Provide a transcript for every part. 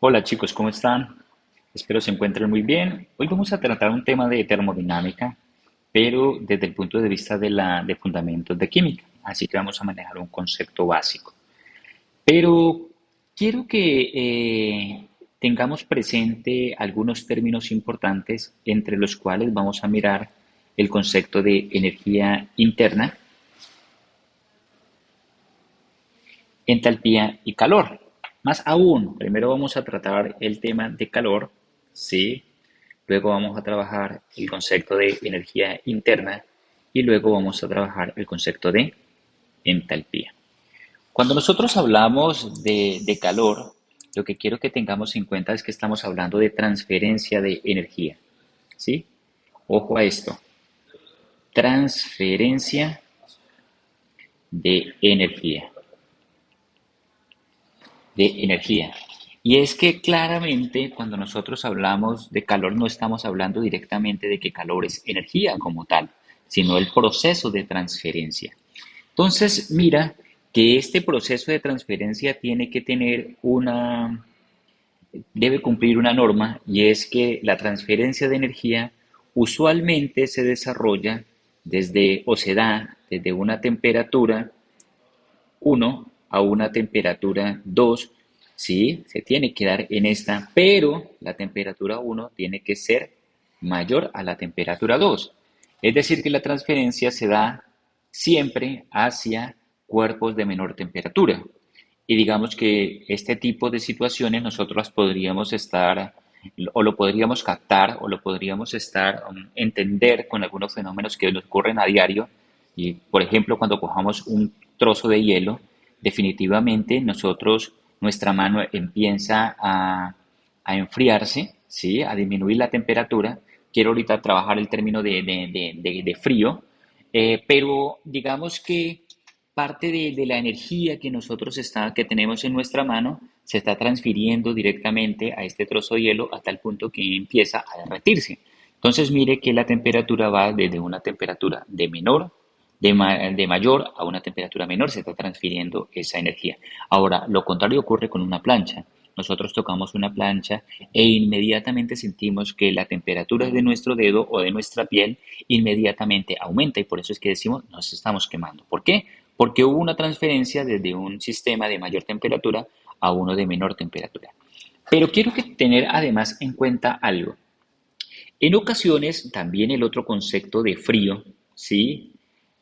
Hola chicos, ¿cómo están? Espero se encuentren muy bien. Hoy vamos a tratar un tema de termodinámica, pero desde el punto de vista de fundamentos de química. Así que vamos a manejar un concepto básico. Pero quiero que tengamos presente algunos términos importantes entre los cuales vamos a mirar el concepto de energía interna, entalpía y calor. Más aún, primero vamos a tratar el tema de calor, ¿sí? Luego vamos a trabajar el concepto de energía interna y luego vamos a trabajar el concepto de entalpía. Cuando nosotros hablamos de calor, lo que quiero que tengamos en cuenta es que estamos hablando de transferencia de energía, ¿sí? Ojo a esto, transferencia de energía. De energía. Y es que claramente cuando nosotros hablamos de calor no estamos hablando directamente de que calor es energía como tal, sino el proceso de transferencia. Entonces, mira que este proceso de transferencia tiene que tener debe cumplir una norma y es que la transferencia de energía usualmente se desarrolla o se da desde una temperatura 1 a una temperatura 2, sí, se tiene que dar en esta, pero la temperatura 1 tiene que ser mayor a la temperatura 2. Es decir, que la transferencia se da siempre hacia cuerpos de menor temperatura. Y digamos que este tipo de situaciones nosotros las podríamos estar o lo podríamos captar o lo podríamos entender con algunos fenómenos que nos ocurren a diario. Y, por ejemplo, cuando cojamos un trozo de hielo, definitivamente nuestra mano empieza a enfriarse, ¿sí? A disminuir la temperatura. Quiero ahorita trabajar el término de frío, pero digamos que parte de la energía que tenemos en nuestra mano se está transfiriendo directamente a este trozo de hielo hasta el punto que empieza a derretirse. Entonces mire que la temperatura va desde una temperatura de mayor a una temperatura menor, se está transfiriendo esa energía. Ahora, lo contrario ocurre con una plancha. Nosotros tocamos una plancha e inmediatamente sentimos que la temperatura de nuestro dedo o de nuestra piel inmediatamente aumenta y por eso es que decimos nos estamos quemando. ¿Por qué? Porque hubo una transferencia desde un sistema de mayor temperatura a uno de menor temperatura. Pero quiero que tener además en cuenta algo. En ocasiones, también el otro concepto de frío, ¿sí?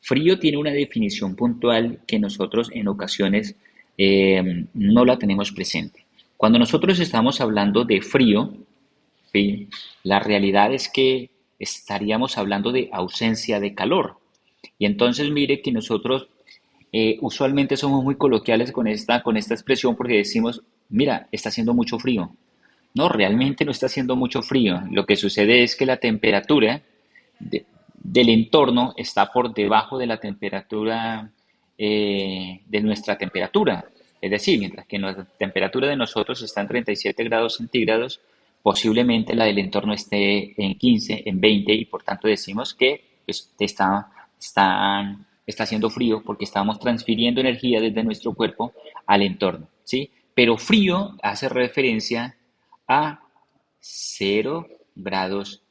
Frío tiene una definición puntual que nosotros en ocasiones no la tenemos presente. Cuando nosotros estamos hablando de frío, ¿sí? La realidad es que estaríamos hablando de ausencia de calor. Y entonces mire que nosotros usualmente somos muy coloquiales con esta expresión porque decimos, mira, está haciendo mucho frío. No, realmente no está haciendo mucho frío. Lo que sucede es que la temperatura del entorno está por debajo de la temperatura de nuestra temperatura. Es decir, mientras que la temperatura de nosotros está en 37 grados centígrados, posiblemente la del entorno esté en 15, en 20 y por tanto decimos que pues, está haciendo frío porque estamos transfiriendo energía desde nuestro cuerpo al entorno, ¿sí? Pero frío hace referencia a 0 grados,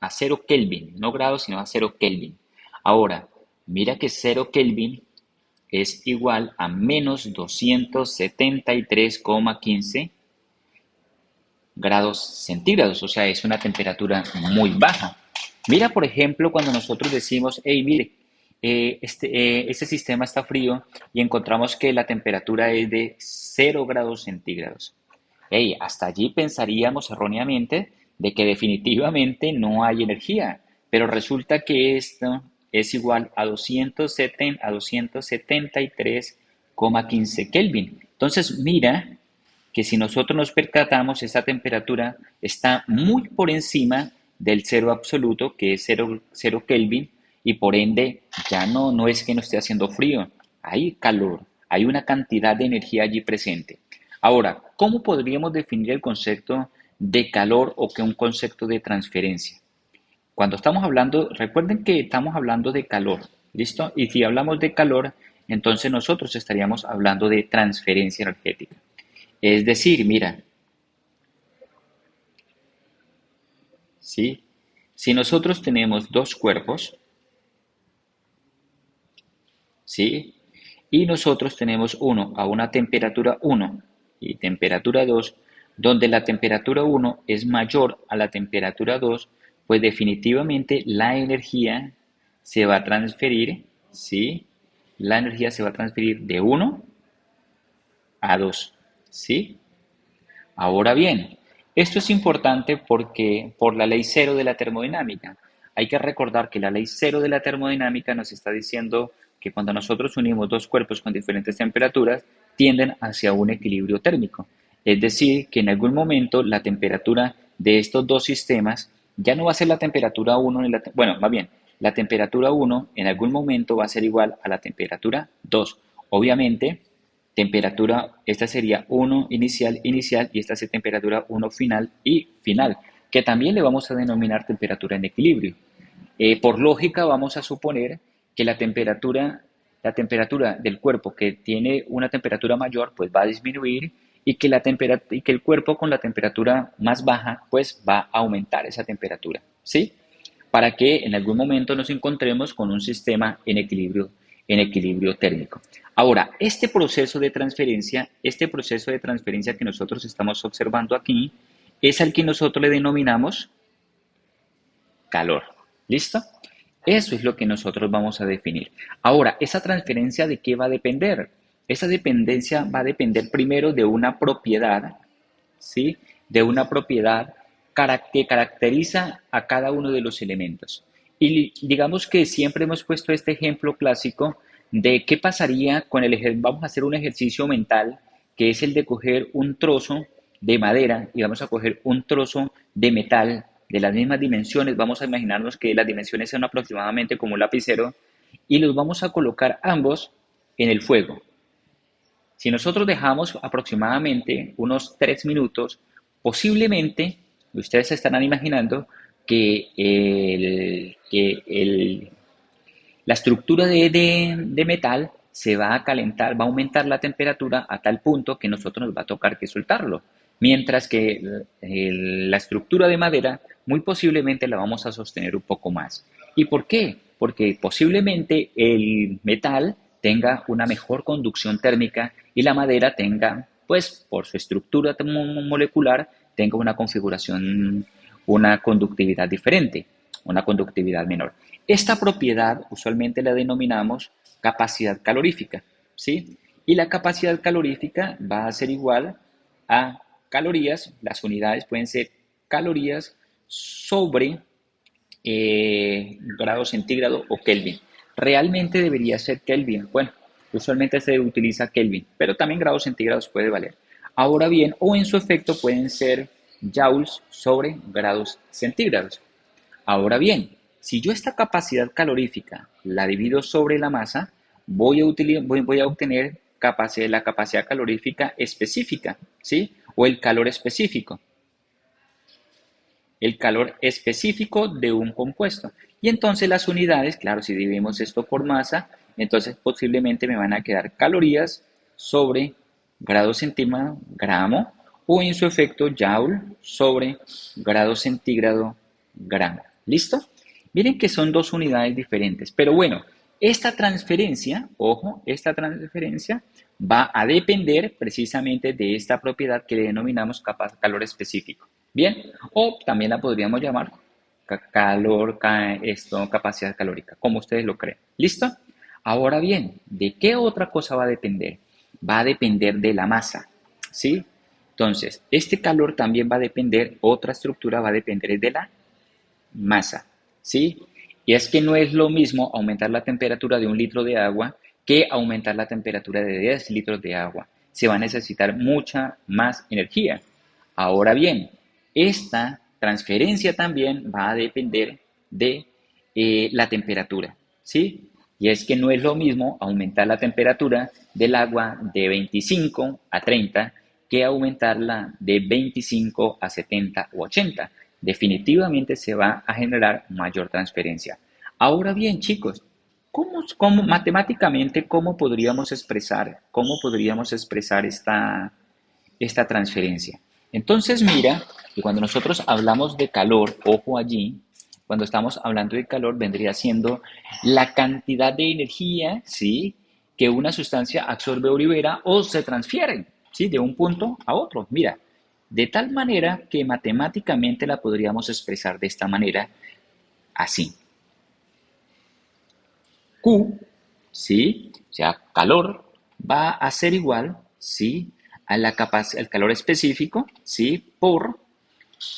a 0 Kelvin, no grados, sino a 0 Kelvin. Ahora, mira que 0 Kelvin es igual a menos 273,15 grados centígrados, o sea, es una temperatura muy baja. Mira, por ejemplo, cuando nosotros decimos, hey, mire, este sistema está frío y encontramos que la temperatura es de 0 grados centígrados. Hey, hasta allí pensaríamos erróneamente de que definitivamente no hay energía, pero resulta que esto es igual a 273,15 Kelvin. Entonces, mira que si nosotros nos percatamos, esta temperatura está muy por encima del cero absoluto, que es 0 Kelvin, y por ende ya no es que no esté haciendo frío, hay calor, hay una cantidad de energía allí presente. Ahora, ¿cómo podríamos definir el concepto de calor o que un concepto de transferencia? Cuando estamos hablando, recuerden que estamos hablando de calor, ¿listo? Y si hablamos de calor, entonces nosotros estaríamos hablando de transferencia energética. Es decir, mira, ¿sí? Si nosotros tenemos dos cuerpos, ¿sí? Y nosotros tenemos uno a una temperatura 1 y temperatura 2, donde la temperatura 1 es mayor a la temperatura 2, pues definitivamente la energía se va a transferir, ¿sí? La energía se va a transferir de 1 a 2, ¿sí? Ahora bien, esto es importante porque por la ley cero de la termodinámica, hay que recordar que la ley cero de la termodinámica nos está diciendo que cuando nosotros unimos dos cuerpos con diferentes temperaturas, tienden hacia un equilibrio térmico. Es decir, que en algún momento la temperatura de estos dos sistemas ya no va a ser la temperatura 1 ni bueno, más bien, la temperatura 1 en algún momento va a ser igual a la temperatura 2. Obviamente, temperatura, esta sería 1 inicial, inicial, y esta es temperatura 1 final y final, que también le vamos a denominar temperatura en equilibrio. Por lógica vamos a suponer que la temperatura del cuerpo que tiene una temperatura mayor pues va a disminuir y que, y que el cuerpo con la temperatura más baja pues va a aumentar esa temperatura, ¿sí? Para que en algún momento nos encontremos con un sistema en equilibrio térmico. Ahora, este proceso de transferencia que nosotros estamos observando aquí, es al que nosotros le denominamos calor. ¿Listo? Eso es lo que nosotros vamos a definir. Ahora, ¿esa transferencia de qué va a depender? Esa dependencia va a depender primero de una propiedad, ¿sí? De una propiedad que caracteriza a cada uno de los elementos. Y digamos que siempre hemos puesto este ejemplo clásico de qué pasaría con el ejemplo. Vamos a hacer un ejercicio mental que es el de coger un trozo de madera y vamos a coger un trozo de metal de las mismas dimensiones. Vamos a imaginarnos que las dimensiones son aproximadamente como un lapicero y los vamos a colocar ambos en el fuego. Si nosotros dejamos aproximadamente unos 3 minutos, posiblemente ustedes se estarán imaginando que, la estructura de metal se va a calentar, va a aumentar la temperatura a tal punto que nosotros nos va a tocar que soltarlo. Mientras que la estructura de madera muy posiblemente la vamos a sostener un poco más. ¿Y por qué? Porque posiblemente el metal tenga una mejor conducción térmica y la madera tenga, pues por su estructura molecular, tenga una configuración, una conductividad diferente, una conductividad menor. Esta propiedad usualmente la denominamos capacidad calorífica, ¿sí? Y la capacidad calorífica va a ser igual a calorías, las unidades pueden ser calorías sobre grado centígrado o Kelvin. Realmente debería ser Kelvin. Bueno, usualmente se utiliza Kelvin, pero también grados centígrados puede valer. Ahora bien, o en su efecto pueden ser joules sobre grados centígrados. Ahora bien, si yo esta capacidad calorífica la divido sobre la masa, voy a obtener la capacidad calorífica específica, ¿sí? O el calor específico de un compuesto. Y entonces las unidades, claro, si dividimos esto por masa, entonces posiblemente me van a quedar calorías sobre grado centígrado, gramo, o en su efecto joule sobre grado centígrado, gramo. ¿Listo? Miren que son dos unidades diferentes, pero bueno, esta transferencia, ojo, esta transferencia va a depender precisamente de esta propiedad que le denominamos calor específico. Bien, o también la podríamos llamar capacidad calórica, como ustedes lo creen. ¿Listo? Ahora bien, ¿de qué otra cosa va a depender? Va a depender de la masa, ¿sí? Entonces, este calor también va a depender, otra estructura va a depender de la masa, ¿sí? Y es que no es lo mismo aumentar la temperatura de 1 litro de agua que aumentar la temperatura de 10 litros de agua. Se va a necesitar mucha más energía. Ahora bien, esta transferencia también va a depender de la temperatura, ¿sí? Y es que no es lo mismo aumentar la temperatura del agua de 25 a 30 que aumentarla de 25 a 70 o 80. Definitivamente se va a generar mayor transferencia. Ahora bien, chicos, matemáticamente, cómo podríamos expresar esta transferencia. Entonces mira que cuando nosotros hablamos de calor, ojo allí, cuando estamos hablando de calor vendría siendo la cantidad de energía, ¿sí?, que una sustancia absorbe o libera o se transfiere, ¿sí?, de un punto a otro. Mira, de tal manera que matemáticamente la podríamos expresar de esta manera, así. Q, ¿sí?, o sea, calor, va a ser igual, ¿sí?, a la al calor específico, ¿sí?, por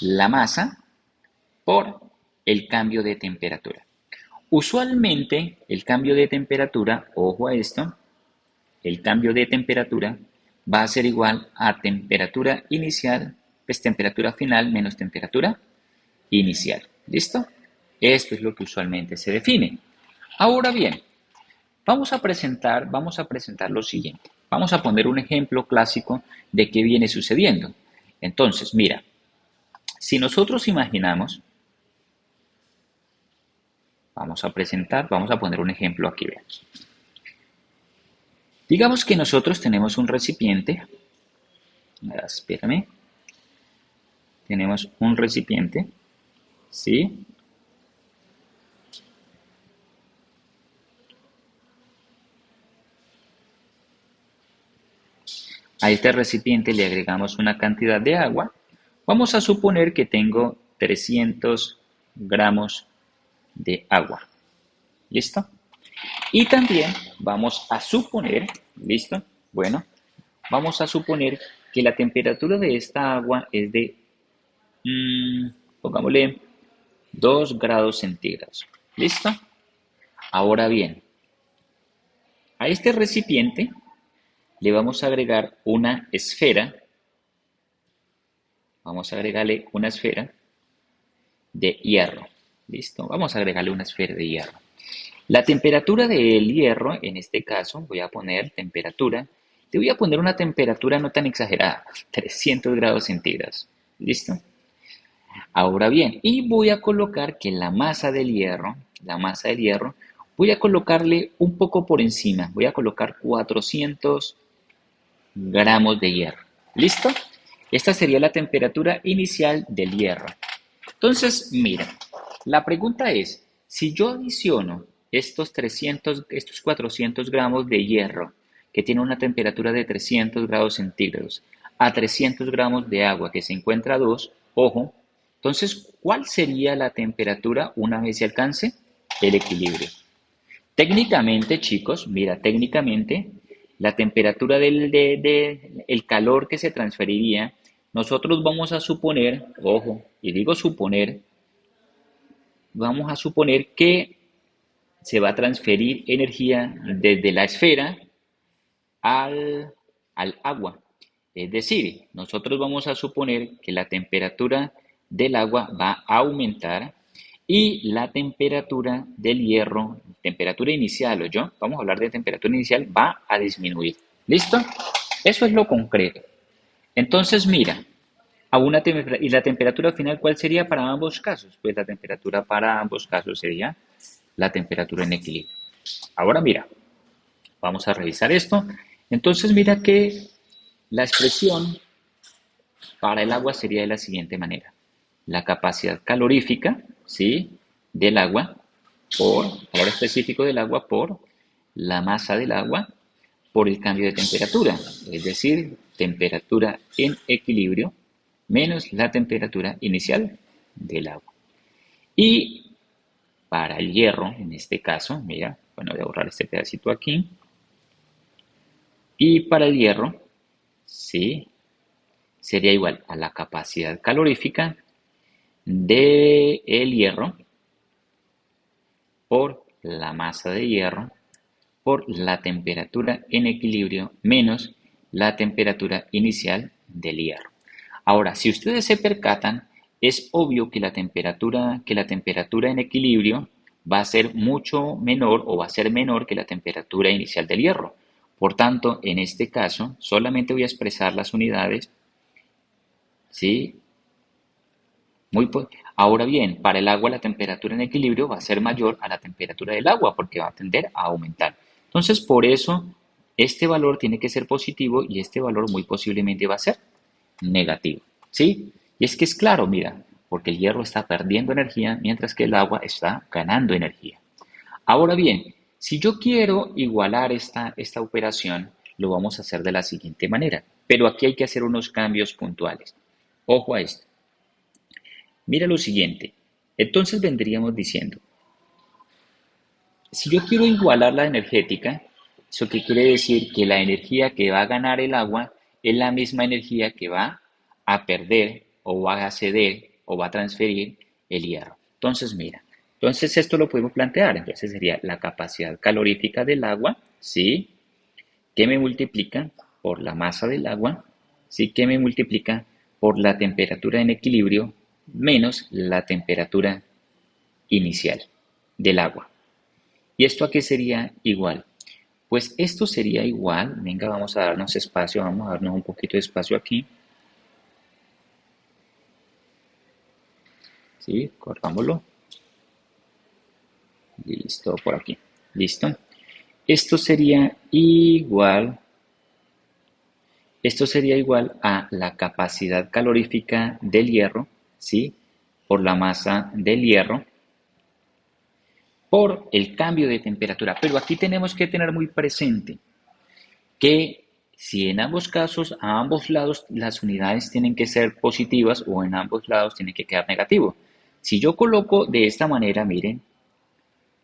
la masa, por el cambio de temperatura. Usualmente, el cambio de temperatura, ojo a esto, el cambio de temperatura va a ser igual a temperatura inicial, pues temperatura final menos temperatura inicial. ¿Listo? Esto es lo que usualmente se define. Ahora bien, vamos a presentar lo siguiente. Vamos a poner un ejemplo clásico de qué viene sucediendo. Entonces, mira, si nosotros imaginamos, vamos a poner un ejemplo aquí, vean. Digamos que nosotros tenemos un recipiente, espérame, tenemos un recipiente, ¿sí? A este recipiente le agregamos una cantidad de agua. Vamos a suponer que tengo 300 gramos de agua. ¿Listo? Y también vamos a suponer, ¿listo? Bueno, vamos a suponer que la temperatura de esta agua es de, pongámosle, 2 grados centígrados. ¿Listo? Ahora bien, a este recipiente le vamos a agregar una esfera, vamos a agregarle una esfera de hierro. ¿Listo? Vamos a agregarle una esfera de hierro. La temperatura del hierro, en este caso, voy a poner temperatura, te voy a poner una temperatura no tan exagerada, 300 grados centígrados. ¿Listo? Ahora bien, y voy a colocar que la masa del hierro, voy a colocarle un poco por encima, voy a colocar 400 gramos de hierro. ¿Listo? Esta sería la temperatura inicial del hierro. Entonces, mira, la pregunta es, si yo adiciono estos 400 gramos de hierro, que tiene una temperatura de 300 grados centígrados, a 300 gramos de agua que se encuentra a 2, ojo, entonces, ¿cuál sería la temperatura una vez se alcance el equilibrio? Técnicamente, chicos, mira, técnicamente, la temperatura el calor que se transferiría, nosotros vamos a suponer, ojo, y digo suponer, vamos a suponer que se va a transferir energía desde la esfera al agua. Es decir, nosotros vamos a suponer que la temperatura del agua va a aumentar y la temperatura del hierro, temperatura inicial, o yo, vamos a hablar de temperatura inicial, va a disminuir. ¿Listo? Eso es lo concreto. Entonces, mira, ¿y la temperatura final cuál sería para ambos casos? Pues la temperatura para ambos casos sería la temperatura en equilibrio. Ahora mira, vamos a revisar esto. Entonces mira que la expresión para el agua sería de la siguiente manera. La capacidad calorífica, ¿sí?, del agua por calor específico del agua por la masa del agua por el cambio de temperatura, es decir, temperatura en equilibrio menos la temperatura inicial del agua. Y para el hierro, en este caso, mira, bueno, voy a borrar este pedacito aquí. Y para el hierro, sí, sería igual a la capacidad calorífica del hierro por la masa de hierro por la temperatura en equilibrio menos la temperatura inicial del hierro. Ahora, si ustedes se percatan, es obvio que la temperatura en equilibrio va a ser mucho menor o va a ser menor que la temperatura inicial del hierro. Por tanto, en este caso, solamente voy a expresar las unidades, ¿sí? Ahora bien, para el agua la temperatura en equilibrio va a ser mayor a la temperatura del agua porque va a tender a aumentar. Entonces, por eso Este valor tiene que ser positivo y este valor muy posiblemente va a ser negativo, ¿sí? Y es que es claro, mira, porque el hierro está perdiendo energía mientras que el agua está ganando energía. Ahora bien, si yo quiero igualar esta operación, lo vamos a hacer de la siguiente manera, pero aquí hay que hacer unos cambios puntuales. Ojo a esto. Mira lo siguiente. Entonces vendríamos diciendo, si yo quiero igualar la energética, ¿eso qué quiere decir? Que la energía que va a ganar el agua es la misma energía que va a perder o va a ceder o va a transferir el hierro. Entonces, mira, entonces esto lo podemos plantear. Entonces sería la capacidad calorífica del agua, ¿sí? Que me multiplica por la masa del agua, ¿sí? Que me multiplica por la temperatura en equilibrio menos la temperatura inicial del agua. ¿Y esto a qué sería igual? Pues esto sería igual, venga, vamos a darnos espacio, vamos a darnos un poquito de espacio aquí, ¿sí? Cortámoslo, listo, por aquí, listo. Esto sería igual, esto sería igual a la capacidad calorífica del hierro, ¿sí? Por la masa del hierro, por el cambio de temperatura. Pero aquí tenemos que tener muy presente que si en ambos casos, a ambos lados, las unidades tienen que ser positivas o en ambos lados tienen que quedar negativo. Si yo coloco de esta manera, miren,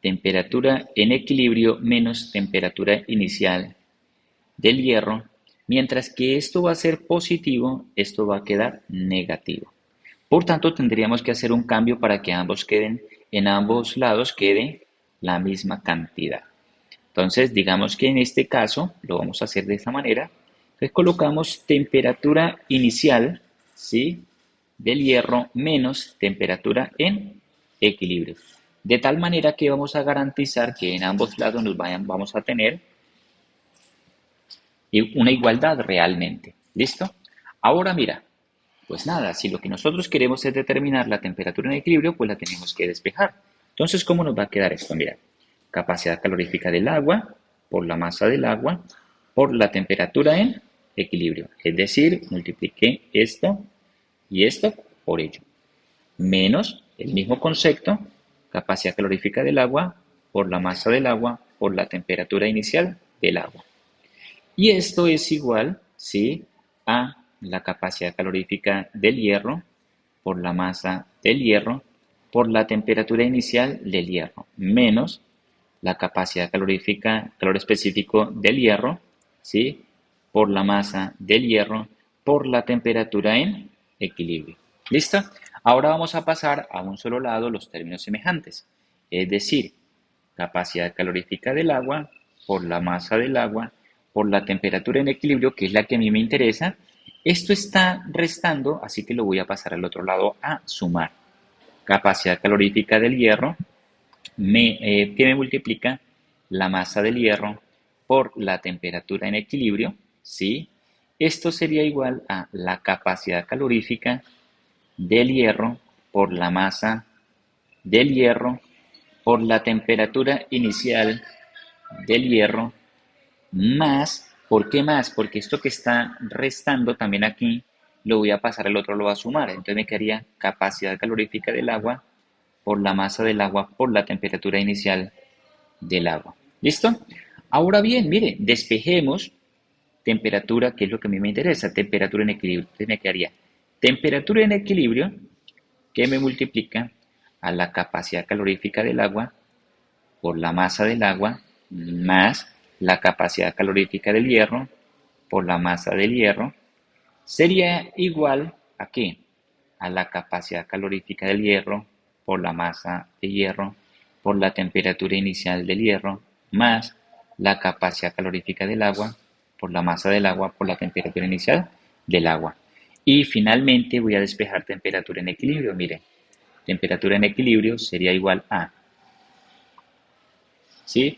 temperatura en equilibrio menos temperatura inicial del hierro, mientras que esto va a ser positivo, esto va a quedar negativo. Por tanto, tendríamos que hacer un cambio para que ambos queden, en ambos lados quede la misma cantidad. Entonces, digamos que en este caso lo vamos a hacer de esta manera. Entonces colocamos temperatura inicial, ¿sí? Del hierro menos temperatura en equilibrio. De tal manera que vamos a garantizar que en ambos lados vamos a tener una igualdad realmente. ¿Listo? Ahora mira, pues nada, si lo que nosotros queremos es determinar la temperatura en equilibrio, pues la tenemos que despejar. Entonces, ¿cómo nos va a quedar esto? Mira, capacidad calorífica del agua por la masa del agua por la temperatura en equilibrio. Es decir, multipliqué esto y esto por ello. Menos el mismo concepto, capacidad calorífica del agua por la masa del agua por la temperatura inicial del agua. Y esto es igual, ¿sí? A la capacidad calorífica del hierro por la masa del hierro por la temperatura inicial del hierro, menos la capacidad calorífica, calor específico del hierro, ¿sí? Por la masa del hierro por la temperatura en equilibrio. ¿Listo? Ahora vamos a pasar a un solo lado los términos semejantes, es decir, capacidad calorífica del agua por la masa del agua por la temperatura en equilibrio, que es la que a mí me interesa. Esto está restando, así que lo voy a pasar al otro lado a sumar. Capacidad calorífica del hierro, que me multiplica la masa del hierro por la temperatura en equilibrio, ¿sí? Esto sería igual a la capacidad calorífica del hierro por la masa del hierro por la temperatura inicial del hierro más, ¿por qué más? Porque esto que está restando también aquí lo voy a pasar al otro, lo voy a sumar. Entonces me quedaría capacidad calorífica del agua por la masa del agua por la temperatura inicial del agua. ¿Listo? Ahora bien, mire, despejemos temperatura, que es lo que a mí me interesa, temperatura en equilibrio. Entonces me quedaría temperatura en equilibrio que me multiplica a la capacidad calorífica del agua por la masa del agua más la capacidad calorífica del hierro por la masa del hierro sería igual a qué? A la capacidad calorífica del hierro por la masa de hierro por la temperatura inicial del hierro más la capacidad calorífica del agua por la masa del agua por la temperatura inicial del agua. Y finalmente voy a despejar temperatura en equilibrio. Mire, temperatura en equilibrio sería igual a, ¿sí?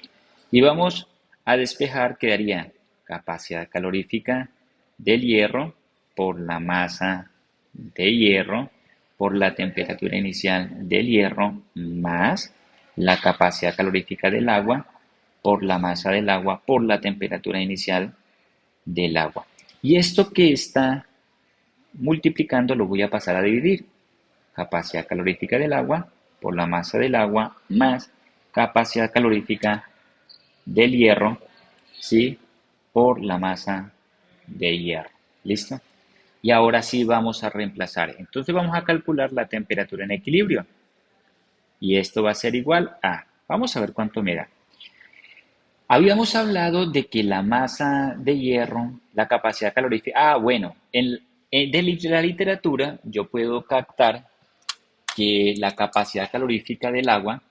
Y vamos a despejar, quedaría capacidad calorífica del hierro por la masa de hierro por la temperatura inicial del hierro más la capacidad calorífica del agua por la masa del agua por la temperatura inicial del agua. Y esto que está multiplicando lo voy a pasar a dividir. Capacidad calorífica del agua por la masa del agua más capacidad calorífica del hierro, ¿sí? Por la masa de hierro. ¿Listo? Y ahora sí vamos a reemplazar. Entonces vamos a calcular la temperatura en equilibrio. Y esto va a ser igual a, vamos a ver cuánto me da. Habíamos hablado de que la masa de hierro, la capacidad calorífica, bueno, de la literatura yo puedo captar que la capacidad calorífica del agua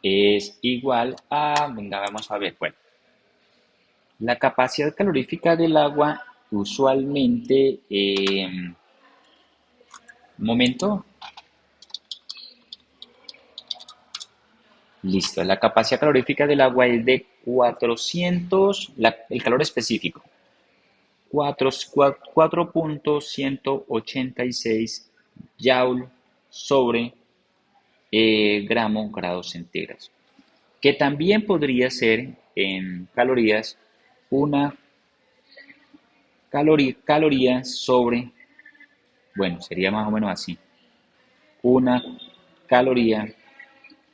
es igual a, venga, vamos a ver, bueno, la capacidad calorífica del agua usualmente, un momento, listo, la capacidad calorífica del agua es de 400, el calor específico, 4.186 joule sobre gramo grados centígrados, que también podría ser en calorías una caloría sobre, bueno, sería más o menos así, una caloría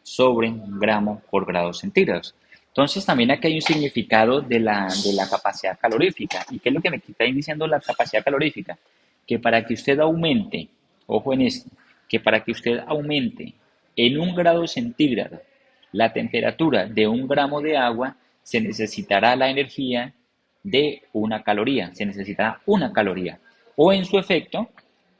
sobre gramo por grados centígrados. Entonces también aquí hay un significado de la capacidad calorífica. ¿Y qué es lo que me está diciendo la capacidad calorífica? Que para que usted aumente, ojo en esto, que para que usted aumente en 1 grado centígrado la temperatura de 1 gramo de agua, se necesitará la energía de una caloría, se necesitará una caloría. O en su efecto,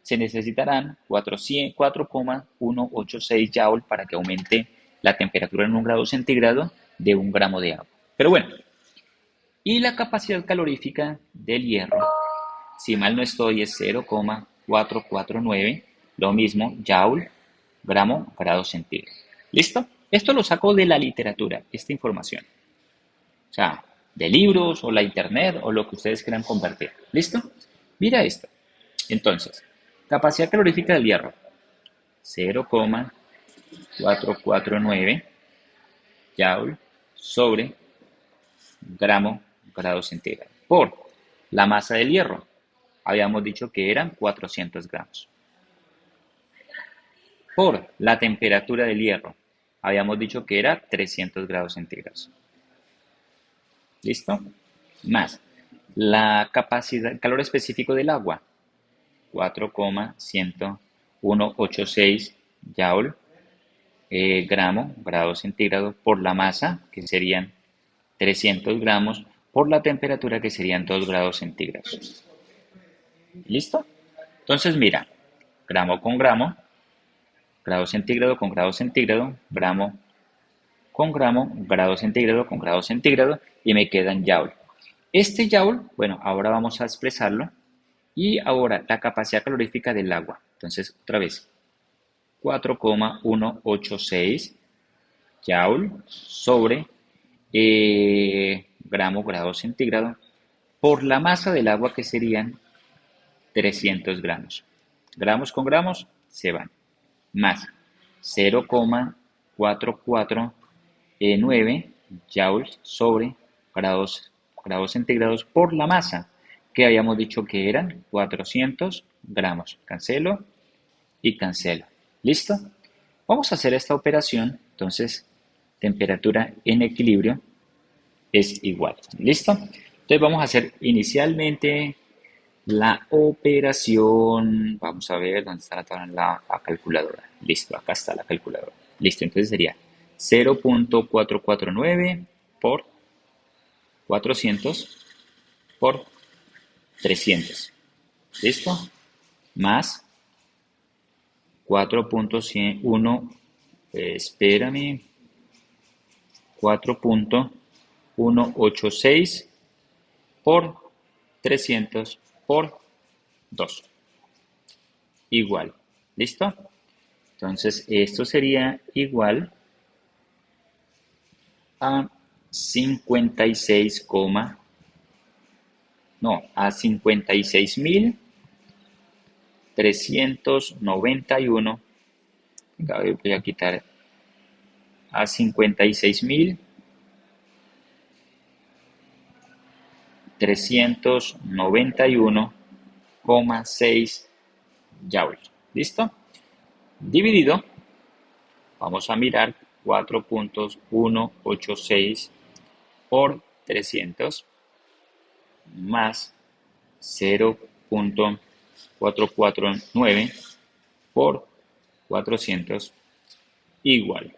se necesitarán 4,186 joule para que aumente la temperatura en 1 grado centígrado de 1 gramo de agua. Pero bueno, y la capacidad calorífica del hierro, si mal no estoy, es 0,449, lo mismo, joule, gramo, grado centígrado. ¿Listo? Esto lo saco de la literatura, esta información. O sea, de libros o la internet o lo que ustedes quieran compartir. ¿Listo? Mira esto. Entonces, capacidad calorífica del hierro, 0,449 joule sobre gramo grado centígrado por la masa del hierro. Habíamos dicho que eran 400 gramos. Por la temperatura del hierro. Habíamos dicho que era 300 grados centígrados. ¿Listo? Más la capacidad, el calor específico del agua, 4,186 joule gramo, grado centígrado, por la masa, que serían 300 gramos, por la temperatura, que serían 2 grados centígrados. ¿Listo? Entonces, mira, gramo con gramo, grado centígrado con grado centígrado, gramo con gramo, grado centígrado con grado centígrado, y me quedan joule. Este joule, bueno, ahora vamos a expresarlo, y ahora la capacidad calorífica del agua. Entonces, otra vez, 4,186 joule sobre gramo grado centígrado por la masa del agua, que serían 300 gramos. Gramos con gramos se van. Más 0,449 joules sobre grados centígrados por la masa, que habíamos dicho que eran 400 gramos. Cancelo y cancelo. ¿Listo? Vamos a hacer esta operación. Entonces, temperatura en equilibrio es igual. ¿Listo? Entonces vamos a hacer inicialmente la operación. Vamos a ver dónde está la calculadora. Listo, acá está la calculadora. Listo, entonces sería 0,449 por 400 por 300. ¿Listo? Más 4.101, espérame, 4.186 por 300 por 2. Igual. ¿Listo? Entonces, esto sería igual a 56, no, a 56.391 Venga, voy a quitar a 56.391,6 joules. ¿Listo? Dividido, vamos a mirar 4.186 por 300 más 0.449 por 400 igual.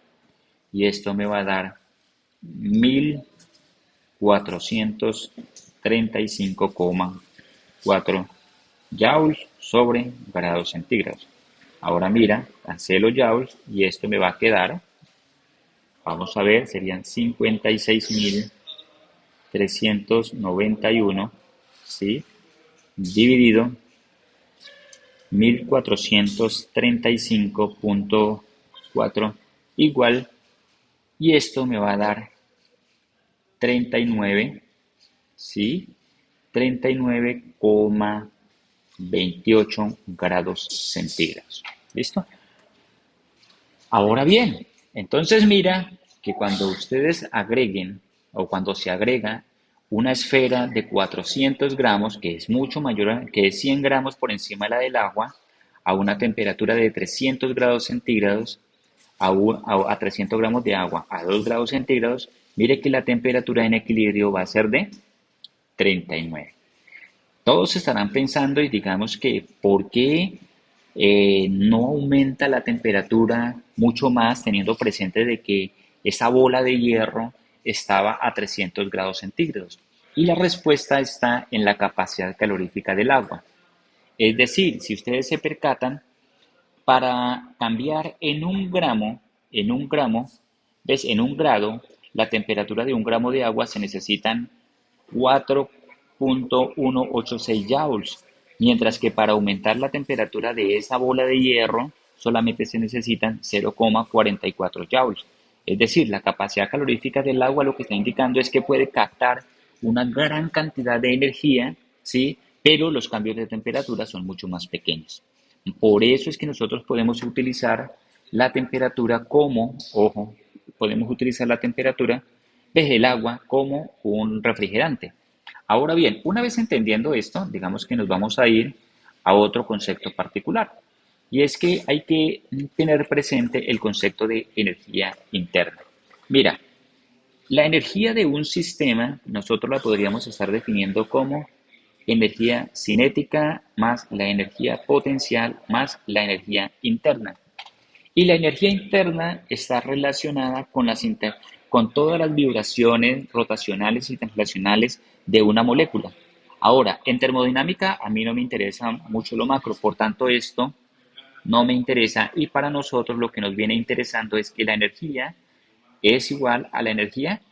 Y esto me va a dar 1435,4 joules sobre grados centígrados. Ahora mira, cancelo joules y esto me va a quedar, vamos a ver, serían 56.391, ¿sí? Dividido 1435,4 igual, y esto me va a dar 39, ¿sí? 39,28 grados centígrados. ¿Listo? Ahora bien, entonces mira que cuando ustedes agreguen o cuando se agrega una esfera de 400 gramos, que es mucho mayor, que es 100 gramos por encima de la del agua, a una temperatura de 300 grados centígrados, a 300 gramos de agua a 2 grados centígrados, mire que la temperatura en equilibrio va a ser de 39. Todos estarán pensando y digamos que ¿por qué no aumenta la temperatura mucho más teniendo presente de que esa bola de hierro estaba a 300 grados centígrados? Y la respuesta está en la capacidad calorífica del agua. Es decir, si ustedes se percatan, para cambiar en un gramo, ¿ves? En un grado, la temperatura de un gramo de agua se necesitan 4.186 joules, mientras que para aumentar la temperatura de esa bola de hierro solamente se necesitan 0,44 joules. Es decir, la capacidad calorífica del agua lo que está indicando es que puede captar una gran cantidad de energía, ¿sí? Pero los cambios de temperatura son mucho más pequeños. Por eso es que nosotros podemos utilizar la temperatura como, ojo, podemos utilizar la temperatura del agua como un refrigerante. Ahora bien, una vez entendiendo esto, digamos que nos vamos a ir a otro concepto particular. Y es que hay que tener presente el concepto de energía interna. Mira, la energía de un sistema nosotros la podríamos estar definiendo como energía cinética más la energía potencial más la energía interna. Y la energía interna está relacionada con todas las vibraciones rotacionales y translacionales de una molécula. Ahora, en termodinámica a mí no me interesa mucho lo macro, por tanto esto no me interesa y para nosotros lo que nos viene interesando es que la energía es igual a la energía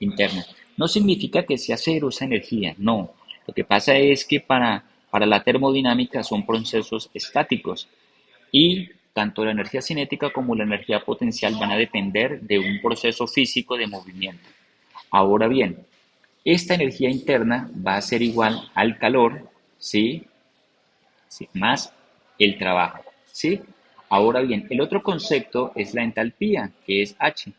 interna. No significa que sea cero esa energía, no. Lo que pasa es que para la termodinámica son procesos estáticos y tanto la energía cinética como la energía potencial van a depender de un proceso físico de movimiento. Ahora bien, esta energía interna va a ser igual al calor, ¿sí? Sí, más el trabajo, ¿sí? Ahora bien, el otro concepto es la entalpía, que es H.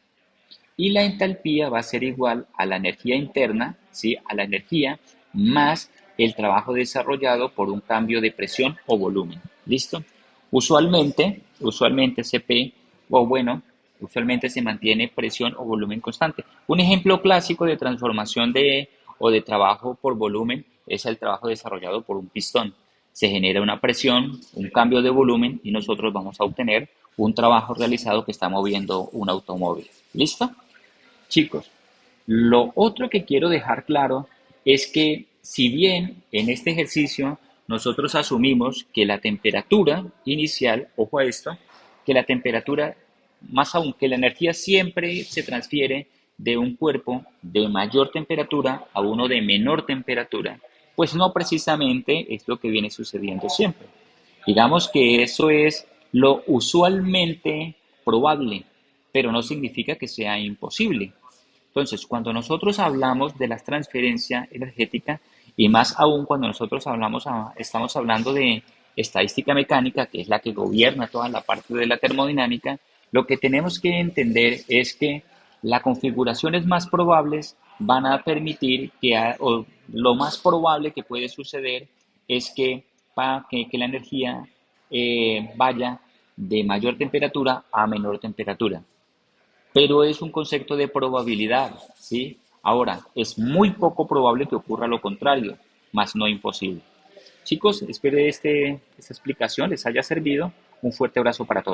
Y la entalpía va a ser igual a la energía interna, ¿sí? A la energía más el trabajo desarrollado por un cambio de presión o volumen. ¿Listo? Usualmente CP, o bueno, usualmente se mantiene presión o volumen constante. Un ejemplo clásico de transformación o de trabajo por volumen es el trabajo desarrollado por un pistón. Se genera una presión, un cambio de volumen y nosotros vamos a obtener un trabajo realizado que está moviendo un automóvil. ¿Listo? Chicos, lo otro que quiero dejar claro es que si bien en este ejercicio nosotros asumimos que la temperatura inicial, ojo a esto, que la temperatura, más aún que la energía siempre se transfiere de un cuerpo de mayor temperatura a uno de menor temperatura, pues no precisamente es lo que viene sucediendo siempre. Digamos que eso es lo usualmente probable, pero no significa que sea imposible. Entonces, cuando nosotros hablamos de la transferencia energética, y más aún cuando nosotros estamos hablando estadística mecánica, que es la que gobierna toda la parte de la termodinámica, lo que tenemos que entender es que las configuraciones más probables van a permitir o lo más probable que puede suceder es que la energía vaya de mayor temperatura a menor temperatura. Pero es un concepto de probabilidad, ¿sí? Ahora, es muy poco probable que ocurra lo contrario, más no imposible. Chicos, espero esta explicación les haya servido. Un fuerte abrazo para todos.